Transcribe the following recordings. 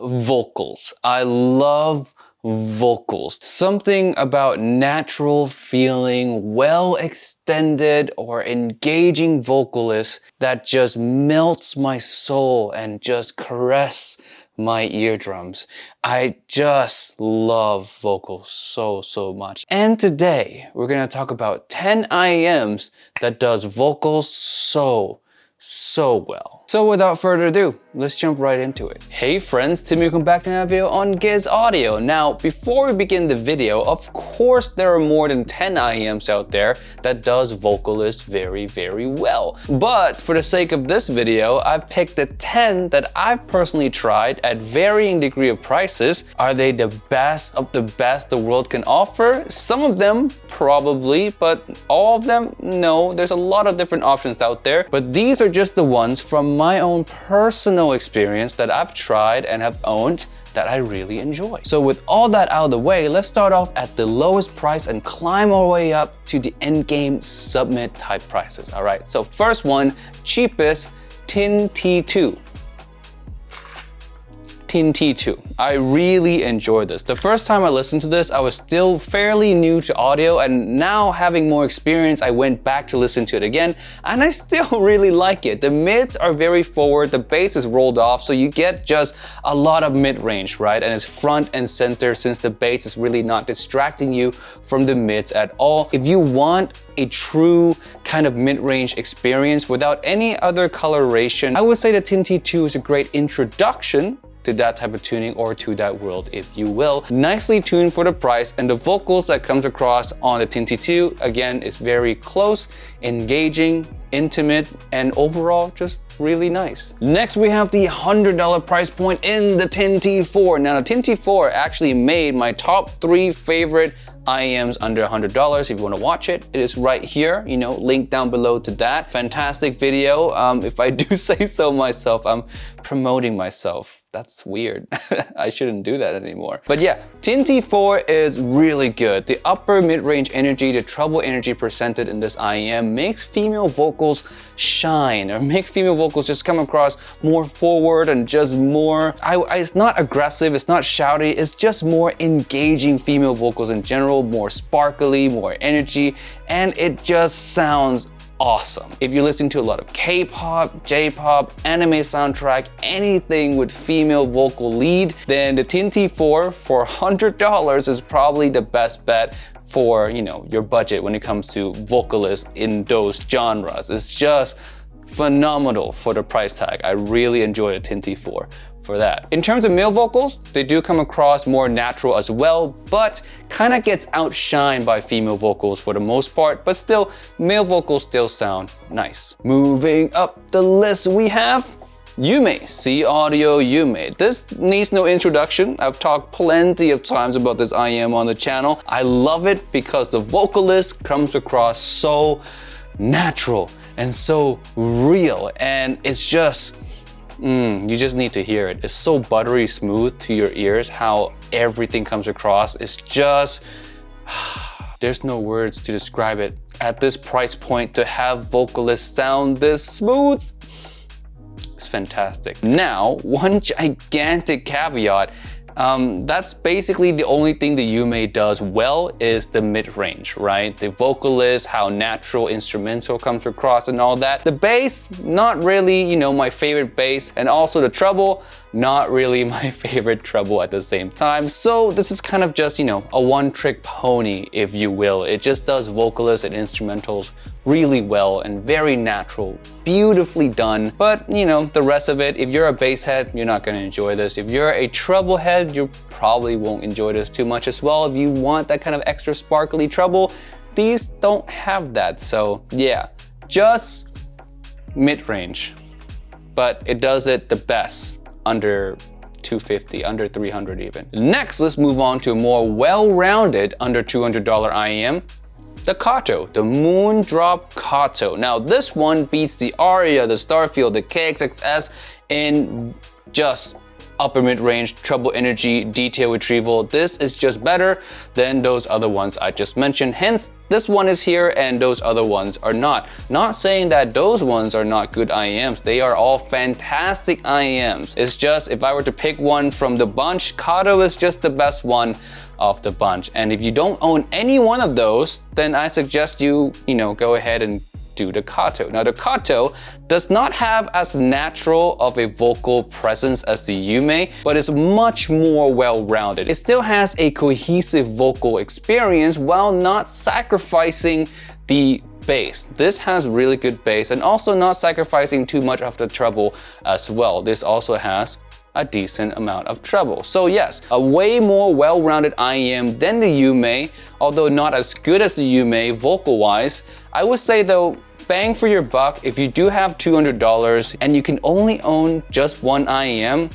vocals. I love vocals. Something about natural feeling, well extended or engaging vocalists that just melts my soul and just caress my eardrums. I just love vocals so much. And today we're gonna talk about 10 IEMs that does vocals so well. So without further ado, let's jump right into it. Hey friends, Tim, welcome back to another video on Thieaudio. Now, before we begin the video, of course there are more than 10 IEMs out there that does vocalists very well. But for the sake of this video, I've picked the 10 that I've personally tried at varying degree of prices. Are they the best of the best the world can offer? Some of them, probably, but all of them, no. There's a lot of different options out there, but these are just the ones from my own personal experience that I've tried and have owned that I really enjoy. So with all that out of the way, let's start off at the lowest price and climb our way up to the end game submit type prices. All right, so first one, cheapest, Thieaudio. Thieaudio. I really enjoy this. The first time I listened to this, I was still fairly new to audio, and now having more experience, I went back to listen to it again, and I still really like it. The mids are very forward, the bass is rolled off, so you get just a lot of mid-range, right? And it's front and center since the bass is really not distracting you from the mids at all. If you want a true kind of mid-range experience without any other coloration, I would say that Thieaudio is a great introduction to that type of tuning or to that world, if you will. Nicely tuned for the price, and the vocals that comes across on the Thieaudio, again, is very close, engaging, intimate, and overall just really nice. Next, we have the $100 price point in the Thieaudio. Now, the Thieaudio actually made my top 3 favorite IEMs under $100. If you want to watch it, it is right here, you know, link down below to that. Fantastic video. If I do say so myself, I'm promoting myself. That's weird. I shouldn't do that anymore. But yeah, Thieaudio is really good. The upper mid-range energy, the treble energy presented in this IEM makes female vocals shine, or make female vocals just come across more forward and just more, it's not aggressive, it's not shouty, it's just more engaging female vocals in general, more sparkly, more energy, and it just sounds awesome. If you're listening to a lot of K-pop, J-pop, anime soundtrack, anything with female vocal lead, then the Thieaudio for $100 is probably the best bet for, you know, your budget when it comes to vocalists in those genres. It's just phenomenal for the price tag. I really enjoy the Thieaudio for that. In terms of male vocals, they do come across more natural as well, but kind of gets outshined by female vocals for the most part, but still, male vocals still sound nice. Moving up the list, we have Yume, Thieaudio Yume. This needs no introduction. I've talked plenty of times about this IEM on the channel. I love it because the vocalist comes across so natural and so real, and it's just, you just need to hear it. It's so buttery smooth to your ears how everything comes across. It's just, there's no words to describe it. At this price point, to have vocalists sound this smooth, it's fantastic. Now, one gigantic caveat, that's basically the only thing the Yume does well is the mid-range, right? The vocalist, how natural instrumental comes across and all that. The bass, not really, you know, my favorite bass, and also the treble, not really my favorite treble at the same time. So this is kind of just, you know, a one-trick pony, if you will. It just does vocalists and instrumentals really well and very natural, beautifully done. But, you know, the rest of it, if you're a bass head, you're not gonna enjoy this. If you're a treble head, you probably won't enjoy this too much as well. If you want that kind of extra sparkly treble, these don't have that. So yeah, just mid-range, but it does it the best under 250, under 300 even. Next, let's move on to a more well-rounded under $200 IEM, the Kato, the Moondrop Kato. Now this one beats the Aria, the Starfield, the KXXS in just upper mid-range, treble energy, detail retrieval. This is just better than those other ones I just mentioned. Hence, this one is here and those other ones are not. Not saying that those ones are not good IEMs. They are all fantastic IEMs. It's just if I were to pick one from the bunch, Kato is just the best one of the bunch. And if you don't own any one of those, then I suggest you go ahead and do the Kato. Now the Kato does not have as natural of a vocal presence as the Yume, but is much more well-rounded. It still has a cohesive vocal experience while not sacrificing the bass. This has really good bass and also not sacrificing too much of the treble as well. This also has a decent amount of treble. So yes, a way more well-rounded IEM than the Yume, although not as good as the Yume vocal-wise. I would say though, bang for your buck, if you do have $200 and you can only own just one IEM,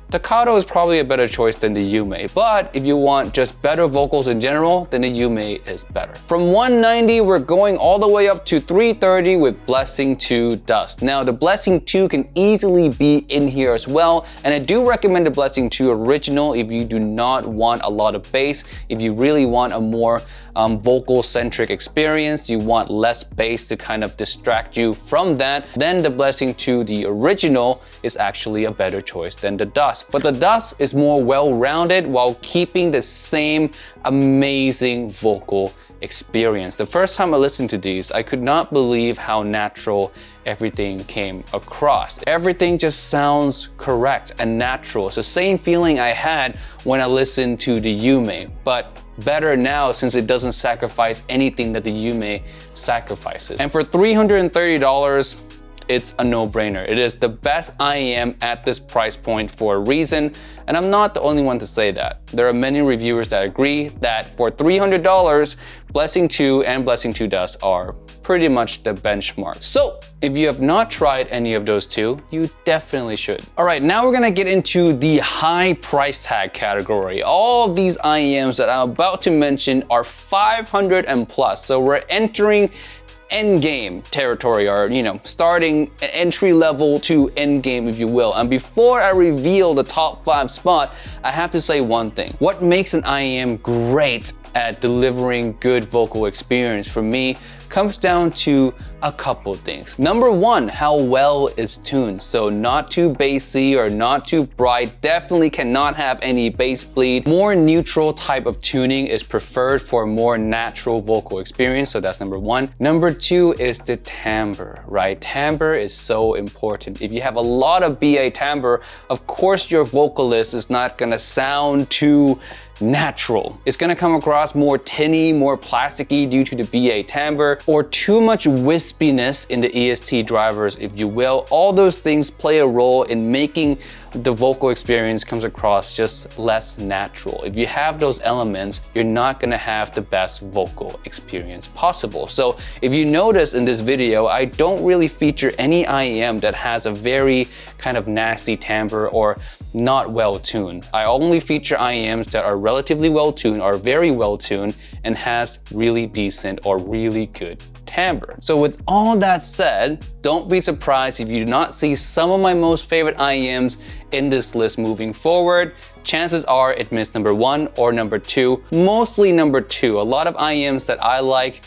the Kato is probably a better choice than the Yume, but if you want just better vocals in general, then the Yume is better. From 190, we're going all the way up to 330 with Blessing 2 Dusk. Now, the Blessing 2 can easily be in here as well, and I do recommend the Blessing 2 Original if you do not want a lot of bass, if you really want a more vocal-centric experience, you want less bass to kind of distract you from that, then the Blessing 2, the Original, is actually a better choice than the Dusk. But the Dusk is more well-rounded while keeping the same amazing vocal experience. The first time I listened to these, I could not believe how natural everything came across. Everything just sounds correct and natural. It's the same feeling I had when I listened to the Yume, but better now since it doesn't sacrifice anything that the Yume sacrifices. And for $330, it's a no-brainer. It is the best IEM at this price point for a reason, and I'm not the only one to say that. There are many reviewers that agree that for $300, Blessing 2 and Blessing 2 Dusk are pretty much the benchmark. So if you have not tried any of those two, you definitely should. All right, now we're gonna get into the high price tag category. All of these IEMs that I'm about to mention are 500 and plus. So we're entering endgame territory, or starting entry level to endgame, if you will. And before I reveal the top 5 spot, I have to say one thing. What makes an IEM great at delivering good vocal experience for me comes down to a couple things. Number one, how well it's tuned. So not too bassy or not too bright. Definitely cannot have any bass bleed. More neutral type of tuning is preferred for a more natural vocal experience. So that's number one. Number two is the timbre, right? Timbre is so important. If you have a lot of BA timbre, of course your vocalist is not gonna sound too natural. It's gonna come across more tinny, more plasticky due to the BA timbre, or too much wispiness in the EST drivers, if you will. All those things play a role in making the vocal experience comes across just less natural. If you have those elements, you're not gonna have the best vocal experience possible. So if you notice in this video, I don't really feature any IEM that has a very kind of nasty timbre or not well tuned. I only feature IEMs that are relatively well tuned, are very well tuned, and has really decent or really good timbre. So with all that said, don't be surprised if you do not see some of my most favorite IEMs in this list moving forward. Chances are it missed number 1 or number 2, mostly number 2. A lot of IEMs that I like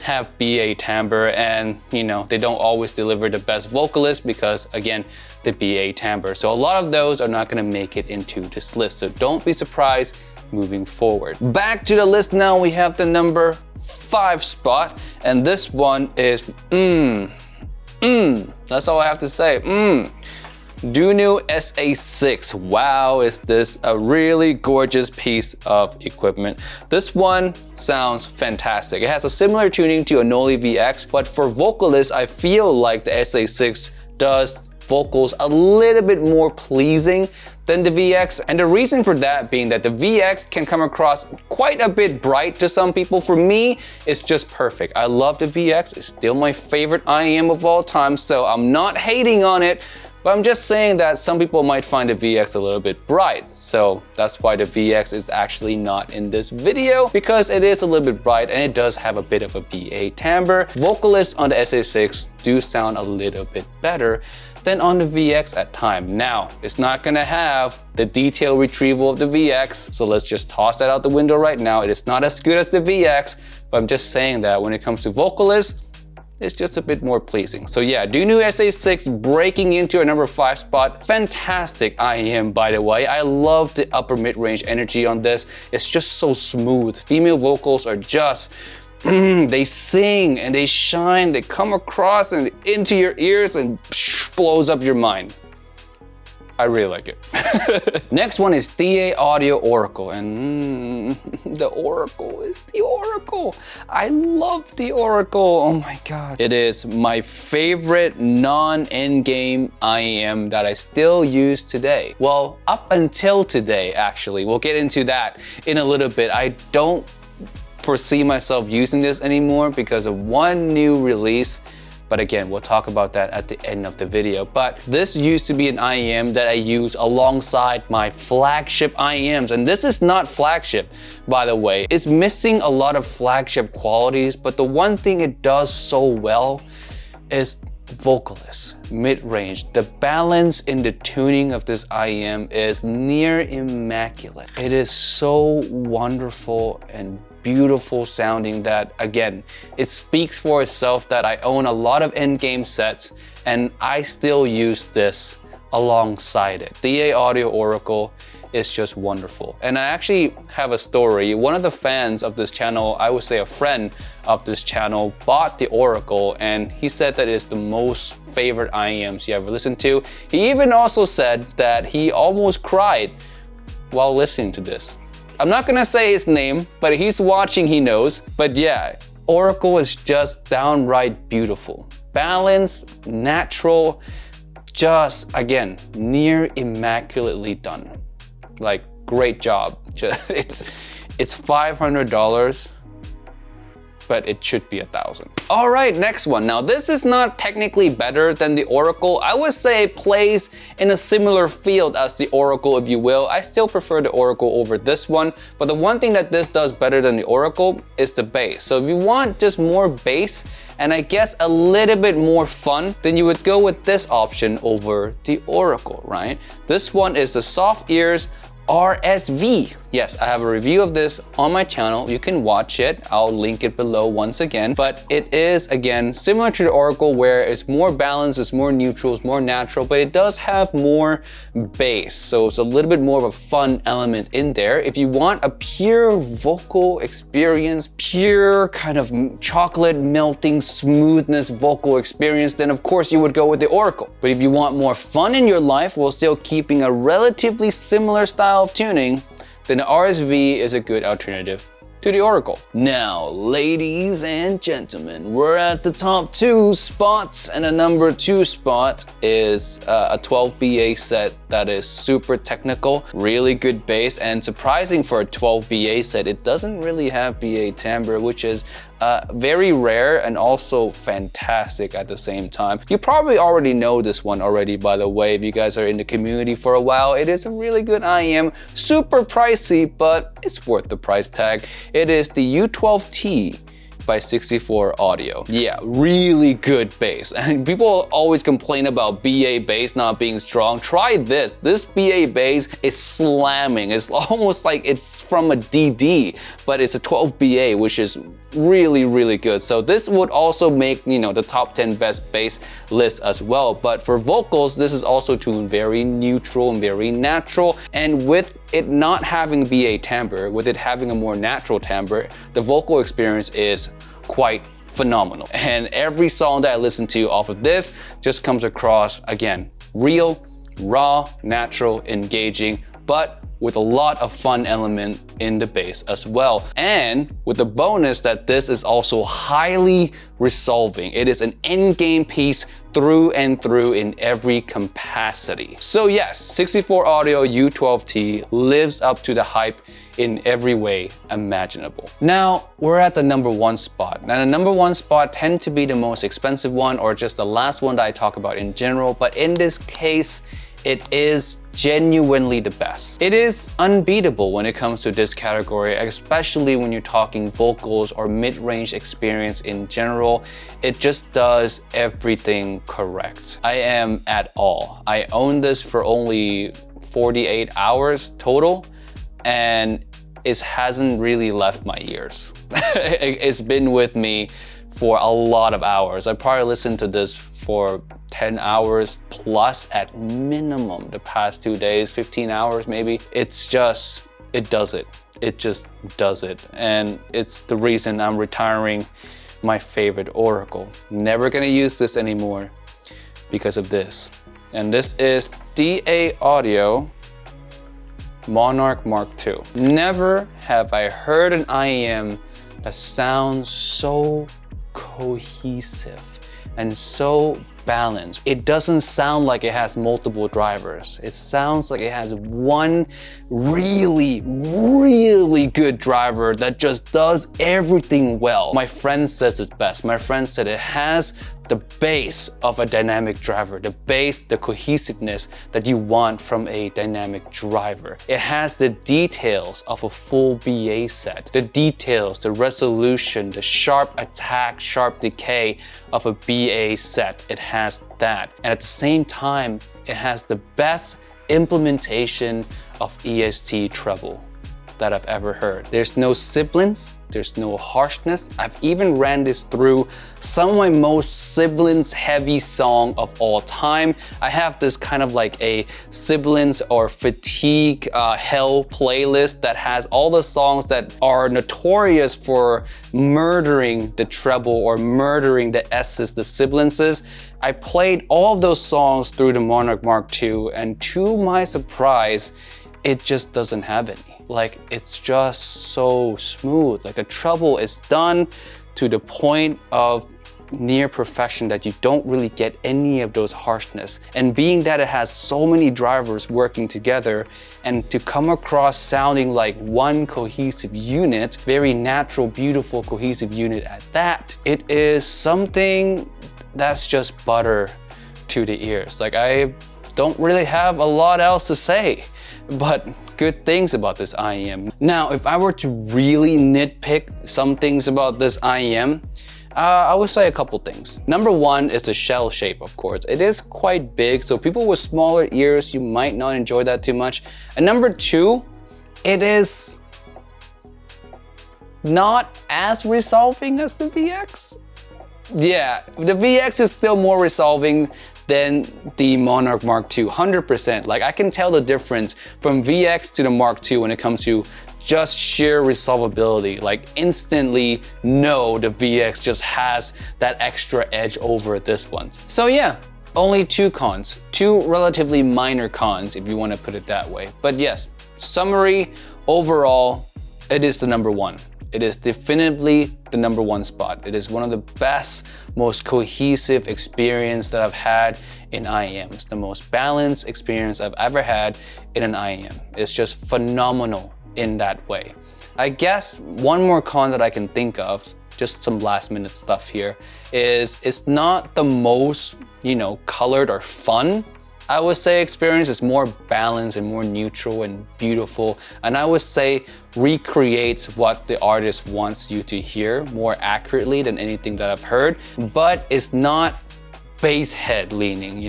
have BA timbre, and they don't always deliver the best vocalist because, again, the BA timbre. So a lot of those are not gonna make it into this list. So don't be surprised moving forward. Back to the list now, we have the number 5 spot, and this one is that's all I have to say. DUNU SA6. Wow, is this a really gorgeous piece of equipment. This one sounds fantastic. It has a similar tuning to a Noli VX, but for vocalists, I feel like the SA6 does vocals a little bit more pleasing than the VX, and the reason for that being that the VX can come across quite a bit bright to some people. For me, it's just perfect. I love the VX. It's still my favorite IEM of all time, so I'm not hating on it, But I'm just saying that some people might find the VX a little bit bright. So that's why the VX is actually not in this video, because it is a little bit bright and it does have a bit of a BA timbre. Vocalists on the SA6 do sound a little bit better than on the VX at times. Now, it's not gonna have the detail retrieval of the VX, so let's just toss that out the window right now. It is not as good as the VX, but I'm just saying that when it comes to vocalists, it's just a bit more pleasing. So yeah, DUNU SA6 breaking into a number 5 spot. Fantastic IEM, by the way. I love the upper mid-range energy on this. It's just so smooth. Female vocals are just they sing and they shine, they come across and into your ears and blows up your mind. I really like it. Next one is Thieaudio Oracle, and the Oracle is the Oracle. I love the Oracle, oh my god. It is my favorite non-endgame IEM that I still use today. Well, up until today, actually. We'll get into that in a little bit. I don't foresee myself using this anymore because of one new release. But again, we'll talk about that at the end of the video. But this used to be an IEM that I use alongside my flagship IEMs. And this is not flagship, by the way. It's missing a lot of flagship qualities, but the one thing it does so well is vocalists, mid-range. The balance in the tuning of this IEM is near immaculate. It is so wonderful and beautiful sounding that, again, it speaks for itself that I own a lot of endgame sets and I still use this alongside it. Thieaudio Oracle is just wonderful. And I actually have a story. One of the fans of this channel, I would say a friend of this channel, bought the Oracle and he said that it's the most favorite IEMs he ever listened to. He even also said that he almost cried while listening to this. I'm not gonna say his name, but he's watching, he knows. But yeah, Oracle is just downright beautiful. Balanced, natural, just, again, near immaculately done. Like, great job. It's $500, but it should be $1,000. All right, next one. Now, this is not technically better than the Oracle. I would say it plays in a similar field as the Oracle, if you will. I still prefer the Oracle over this one, but the one thing that this does better than the Oracle is the bass. So if you want just more bass, and I guess a little bit more fun, then you would go with this option over the Oracle, right? This one is the SoftEars RSV. Yes, I have a review of this on my channel. You can watch it. I'll link it below once again. But it is, again, similar to the Oracle where it's more balanced, it's more neutral, it's more natural, but it does have more bass. So it's a little bit more of a fun element in there. If you want a pure vocal experience, pure kind of chocolate melting smoothness vocal experience, then of course you would go with the Oracle. But if you want more fun in your life while still keeping a relatively similar style of tuning, then the RSV is a good alternative to the Oracle. Now, ladies and gentlemen, we're at the top 2 spots, and the number 2 spot is a 12 BA set that is super technical, really good bass, and surprising for a 12 BA set, it doesn't really have BA timbre, which is very rare and also fantastic at the same time. You probably already know this one already, by the way, if you guys are in the community for a while. It is a really good IEM, super pricey, but it's worth the price tag. It is the U12T by 64Audio. Yeah, really good bass. And people always complain about BA bass not being strong. Try this. This BA bass is slamming. It's almost like it's from a DD, but it's a 12 BA, which is really, really good. So this would also make, you know, the top 10 best bass list as well. But for vocals, this is also tuned very neutral and very natural. And with it not having BA timbre, with it having a more natural timbre, the vocal experience is quite phenomenal. And every song that I listen to off of this just comes across, again, real, raw, natural, engaging, but with a lot of fun element in the bass as well. And with the bonus that this is also highly resolving. It is an endgame piece through and through in every capacity. So yes, 64Audio U12T lives up to the hype in every way imaginable. Now, we're at the number 1 spot. Now, the number 1 spot tend to be the most expensive one or just the last one that I talk about in general, but in this case, it is genuinely the best. It is unbeatable when it comes to this category, especially when you're talking vocals or mid-range experience in general. It just does everything correct. I am at all. I own this for only 48 hours total, and it hasn't really left my ears. It's been with me for a lot of hours. I probably listened to this for 10 hours plus at minimum the past 2 days, 15 hours maybe. It's just, it does it. It just does it. And it's the reason I'm retiring my favorite Oracle. Never gonna use this anymore because of this. And this is Thieaudio Monarch MK2. Never have I heard an IEM that sounds so cohesive and so balanced. It doesn't sound like it has multiple drivers. It sounds like it has one really good driver that just does everything well. My friend says it's best. My friend said it has the base of a dynamic driver, the base, the cohesiveness that you want from a dynamic driver. It has the details of a full BA set, the details, the resolution, the sharp attack, sharp decay of a BA set. It has that. And at the same time, it has the best implementation of EST treble that I've ever heard. There's no sibilance, there's no harshness. I've even ran this through some of my most sibilance heavy song of all time. I have this kind of like a sibilance or fatigue hell playlist that has all the songs that are notorious for murdering the treble or murdering the S's, the sibilances. I played all of those songs through the Monarch MK2, and to my surprise, it just doesn't have any. Like, it's just so smooth. Like, the treble is done to the point of near perfection that you don't really get any of those harshness. And being that it has so many drivers working together, and to come across sounding like one cohesive unit, very natural, beautiful, cohesive unit at that, it is something that's just butter to the ears. Like, I don't really have a lot else to say, but good things about this IEM. Now, if I were to really nitpick some things about this IEM, I would say a couple things. Number 1 is the shell shape, of course. It is quite big, so people with smaller ears, you might not enjoy that too much. And number 2, it is not as resolving as the VX. Yeah, the VX is still more resolving than the Monarch MK2, 100%. Like, I can tell the difference from VX to the MK2 when it comes to just sheer resolvability. Like, instantly know the VX just has that extra edge over this one. So yeah, only 2 cons, 2 relatively minor cons if you want to put it that way. But yes, summary, overall, it is the number 1. It is definitively the number 1 spot. It is one of the best, most cohesive experience that I've had in IEMs. The most balanced experience I've ever had in an IEM. It's just phenomenal in that way. I guess one more con that I can think of, just some last minute stuff here, is it's not the most, colored or fun, I would say, experience. Is more balanced and more neutral and beautiful, and I would say recreates what the artist wants you to hear more accurately than anything that I've heard. But it's not bass head leaning,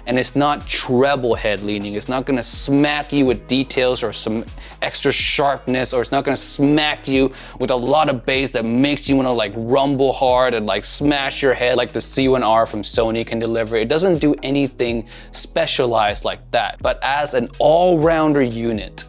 and it's not treble head leaning. It's not gonna smack you with details or some extra sharpness, or it's not gonna smack you with a lot of bass that makes you wanna like rumble hard and like smash your head like the C1R from Sony can deliver. It doesn't do anything specialized like that, but as an all-rounder unit,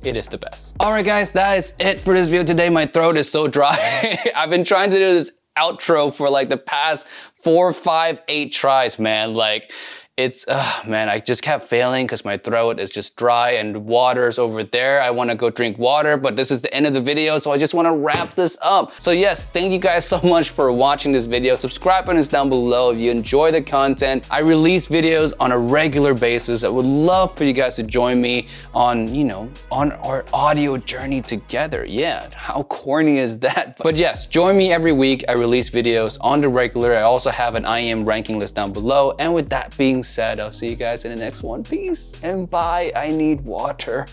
it is the best. All right, guys, that is it for this video today. My throat is so dry. I've been trying to do this outro for like the past 4, 5, 8 tries, man. Like, It's, man, I just kept failing because my throat is just dry and water's over there. I want to go drink water, but this is the end of the video, so I just want to wrap this up. So yes, thank you guys so much for watching this video. Subscribe button is down below if you enjoy the content. I release videos on a regular basis. I would love for you guys to join me on, you know, on our audio journey together. Yeah, how corny is that? But yes, join me every week. I release videos on the regular. I also have an IEM ranking list down below. And with that being said, I'll see you guys in the next one. Peace and bye. I need water.